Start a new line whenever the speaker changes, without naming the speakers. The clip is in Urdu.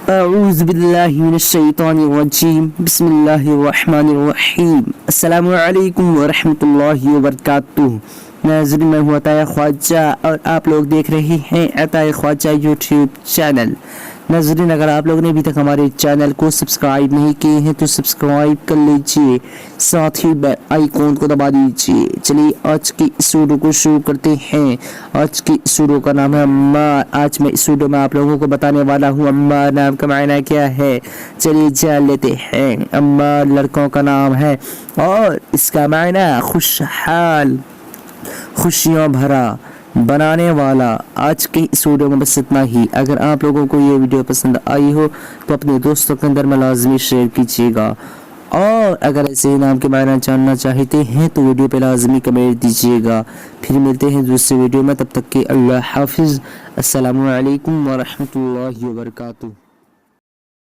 اعوذ باللہ من الشیطان الرجیم بسم اللہ الرحمن الرحیم السلام علیکم ورحمۃ اللہ وبرکاتہ۔ ناظرین، میں ہوں عطا خواجہ اور آپ لوگ دیکھ رہے ہیں عطا خواجہ یوٹیوب چینل۔ ناظرین، اگر آپ لوگوں نے ابھی تک ہمارے چینل کو سبسکرائب نہیں کیے ہیں تو سبسکرائب کر لیجئے، ساتھ ہی بیل آئیکن کو دبا دیجئے۔ چلیے آج کی اس ویڈیو کو شروع کرتے ہیں۔ آج کی اس ویڈیو کا نام ہے عمار۔ آج میں اس ویڈیو میں آپ لوگوں کو بتانے والا ہوں عمار نام کا معنی کیا ہے۔ چلیے جان لیتے ہیں۔ عمار لڑکوں کا نام ہے اور اس کا معنی خوشحال، خوشیاں بھرا، بنانے والا۔ آج کی اس ویڈیو میں بس اتنا ہی۔ اگر آپ لوگوں کو یہ ویڈیو پسند آئی ہو تو اپنے دوستوں کے اندر میں لازمی شیئر کیجیے گا، اور اگر ایسے ہی نام کے معنی جاننا چاہتے ہیں تو ویڈیو پہ لازمی کمنٹ دیجیے گا۔ پھر ملتے ہیں دوسرے ویڈیو میں، تب تک کہ اللہ حافظ۔ السلام علیکم ورحمۃ اللہ وبرکاتہ۔